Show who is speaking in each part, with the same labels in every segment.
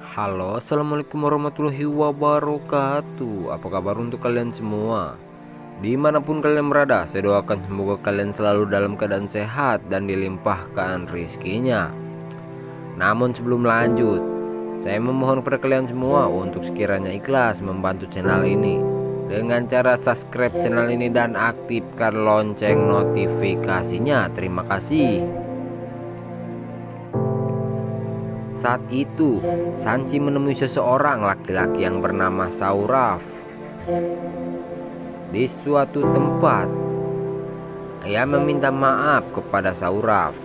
Speaker 1: Halo, assalamualaikum warahmatullahi wabarakatuh. Apa kabar untuk kalian semua? Dimanapun kalian berada, saya doakan semoga kalian selalu dalam keadaan sehat dan dilimpahkan rizkinya. Namun sebelum lanjut, saya memohon kepada kalian semua untuk sekiranya ikhlas membantu channel ini dengan cara subscribe channel ini dan aktifkan lonceng notifikasinya. Terima kasih. Saat itu, Sanchi menemui seseorang laki-laki yang bernama Sauraf di suatu tempat. Ia meminta maaf kepada Sauraf.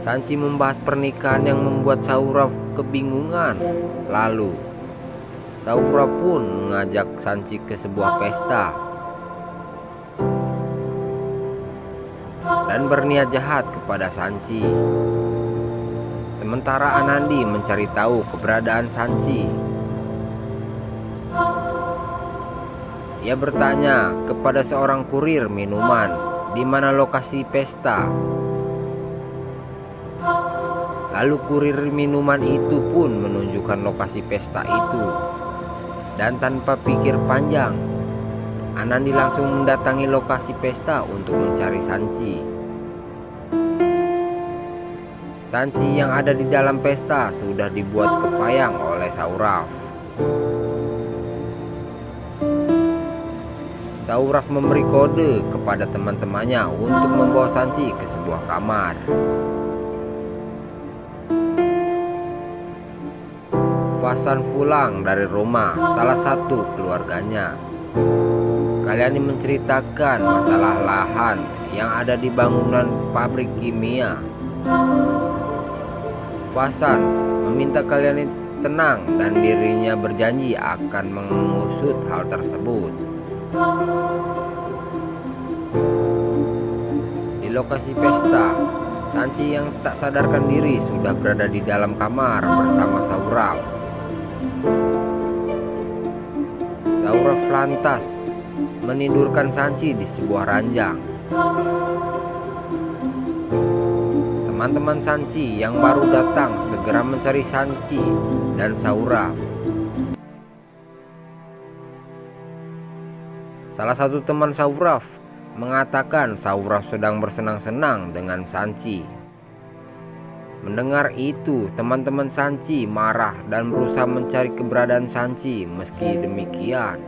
Speaker 1: Sanchi membahas pernikahan yang membuat Sauraf kebingungan. Lalu, Sauraf pun mengajak Sanchi ke sebuah pesta dan berniat jahat kepada Sanchi. Sementara Anandi mencari tahu keberadaan Sanchi. Ia bertanya kepada seorang kurir minuman di mana lokasi pesta. Lalu kurir minuman itu pun menunjukkan lokasi pesta itu. Dan tanpa pikir panjang, Anandi langsung mendatangi lokasi pesta untuk mencari Sanchi. Sanchi yang ada di dalam pesta sudah dibuat kepayang oleh Sauraf. Sauraf memberi kode kepada teman-temannya untuk membawa Sanchi ke sebuah kamar. Fasan pulang dari rumah salah satu keluarganya. Kalian ini menceritakan masalah lahan yang ada di bangunan pabrik kimia. Fasan meminta kalian ini tenang dan dirinya berjanji akan mengusut hal tersebut. Di lokasi pesta, Sanchi yang tak sadarkan diri sudah berada di dalam kamar bersama Sauraf. Sauraf lantas menidurkan Sanchi di sebuah ranjang. Teman-teman Sanchi yang baru datang segera mencari Sanchi dan Sauraf. Salah satu teman Sauraf mengatakan Sauraf sedang bersenang-senang dengan Sanchi. Mendengar itu, teman-teman Sanchi marah dan berusaha mencari keberadaan Sanchi. Meski demikian,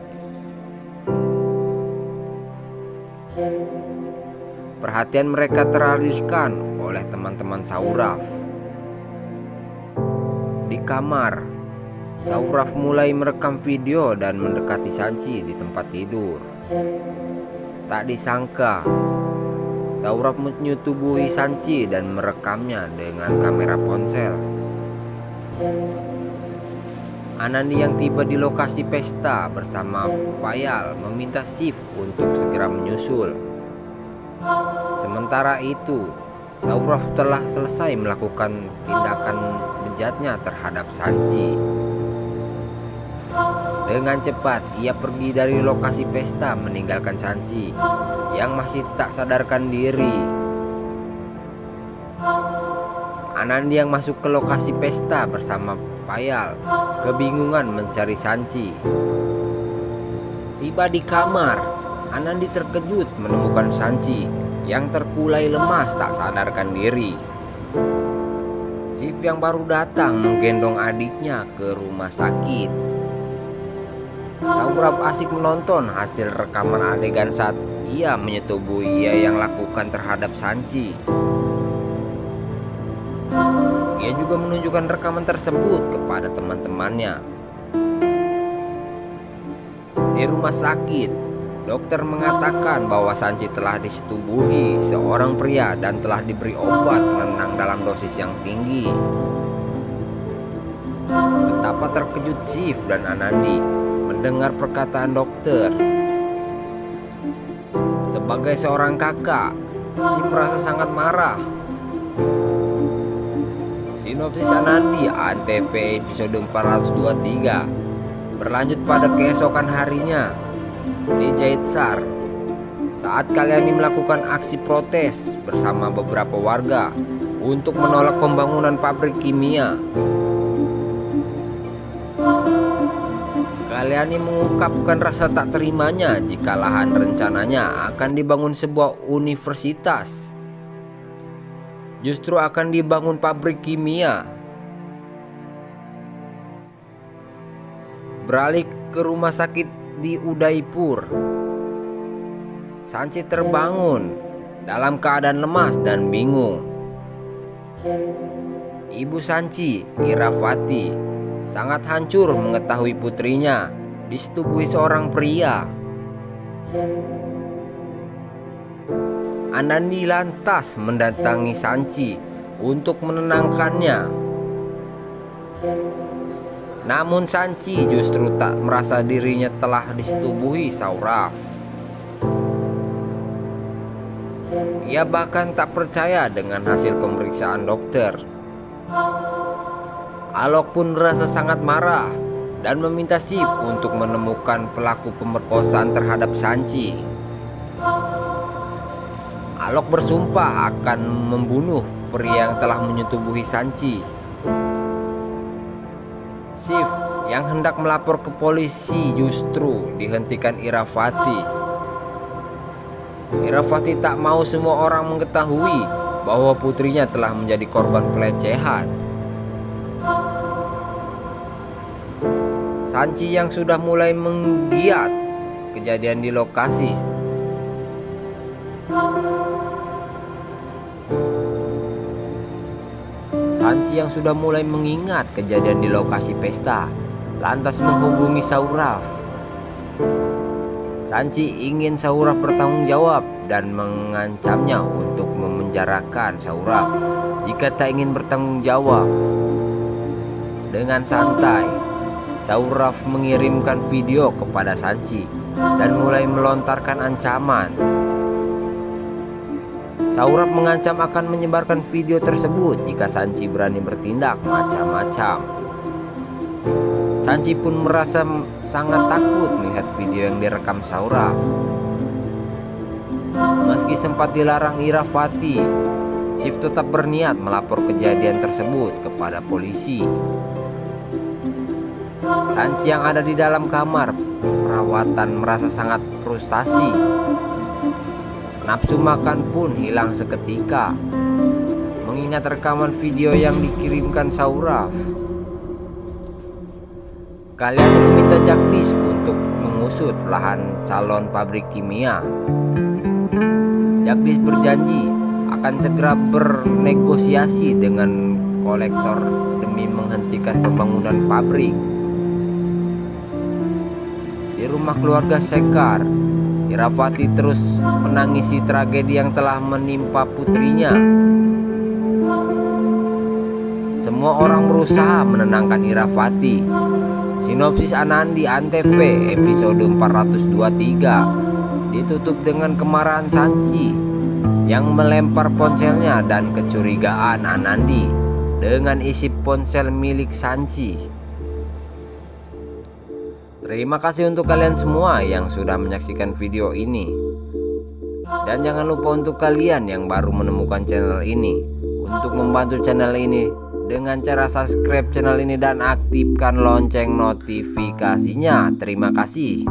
Speaker 1: perhatian mereka teralihkan oleh teman-teman Sauraf. Di kamar, Sauraf mulai merekam video dan mendekati Sanchi di tempat tidur. Tak disangka, Sauraf menyetubuhi Sanchi dan merekamnya dengan kamera ponsel. Anandi yang tiba di lokasi pesta bersama Payal meminta Shiv untuk segera menyusul. Sementara itu, Sauraf telah selesai melakukan tindakan bejatnya terhadap Sanchi. Dengan cepat, ia pergi dari lokasi pesta meninggalkan Sanchi yang masih tak sadarkan diri. Anandi yang masuk ke lokasi pesta bersama Payal kebingungan mencari Sanchi. Tiba di kamar, Anandi terkejut menemukan Sanchi yang terkulai lemas tak sadarkan diri. Shiv yang baru datang menggendong adiknya ke rumah sakit. Sauraf asik menonton hasil rekaman adegan saat ia menyetubuhi ia yang lakukan terhadap Sanchi. Ia juga menunjukkan rekaman tersebut kepada teman-temannya. Di rumah sakit, dokter mengatakan bahwa Sanchi telah disetubuhi seorang pria dan telah diberi obat penenang dalam dosis yang tinggi. Betapa terkejut Shiv dan Anandi mendengar perkataan dokter. Sebagai seorang kakak, Shiv merasa sangat marah. Sinopsis Anandi Antv episode 423 berlanjut pada keesokan harinya di Jaitsar. Saat kalian melakukan aksi protes bersama beberapa warga, untuk menolak pembangunan pabrik kimia. Kalyani mengungkapkan rasa tak terimanya jika lahan rencananya akan dibangun sebuah universitas, justru akan dibangun pabrik kimia. Beralih ke rumah sakit di Udaipur, Sanchi terbangun dalam keadaan lemas dan bingung. Ibu Sanchi, Iravati, sangat hancur mengetahui putrinya disetubuhi seorang pria. Anandi lantas mendatangi Sanchi untuk menenangkannya. Namun Sanchi justru tak merasa dirinya telah disetubuhi Saurabh. Ia bahkan tak percaya dengan hasil pemeriksaan dokter. Alok pun merasa sangat marah dan meminta Shiv untuk menemukan pelaku pemerkosaan terhadap Sanchi. Alok bersumpah akan membunuh pria yang telah menyetubuhi Sanchi. Shiv yang hendak melapor ke polisi justru dihentikan Iravati. Iravati tak mau semua orang mengetahui bahwa putrinya telah menjadi korban pelecehan. Sanchi yang sudah mulai menggiat kejadian di lokasi. Sanchi yang sudah mulai mengingat kejadian di lokasi pesta, lantas menghubungi Saurabh. Sanchi ingin Saurabh bertanggung jawab dan mengancamnya untuk memenjarakan Saurabh jika tak ingin bertanggung jawab. Dengan santai, Saurabh mengirimkan video kepada Sanchi dan mulai melontarkan ancaman. Saurabh mengancam akan menyebarkan video tersebut jika Sanchi berani bertindak macam-macam. Sanchi pun merasa sangat takut melihat video yang direkam Saurabh. Meski sempat dilarang Iravati, Shiv tetap berniat melapor kejadian tersebut kepada polisi. Sanchi yang ada di dalam kamar perawatan merasa sangat frustasi. Nafsu makan pun hilang seketika mengingat rekaman video yang dikirimkan Saurabh. Kalian meminta Jagdish untuk mengusut lahan calon pabrik kimia. Jagdish berjanji akan segera bernegosiasi dengan kolektor demi menghentikan pembangunan pabrik. Di rumah keluarga Shekhar, Iravati terus menangisi tragedi yang telah menimpa putrinya. Semua orang berusaha menenangkan Iravati. Sinopsis Anandi Antv episode 423 ditutup dengan kemarahan Sanchi yang melempar ponselnya dan kecurigaan Anandi dengan isi ponsel milik Sanchi. Terima kasih untuk kalian semua yang sudah menyaksikan video ini. Dan jangan lupa untuk kalian yang baru menemukan channel ini, untuk membantu channel ini dengan cara subscribe channel ini dan aktifkan lonceng notifikasinya. Terima kasih.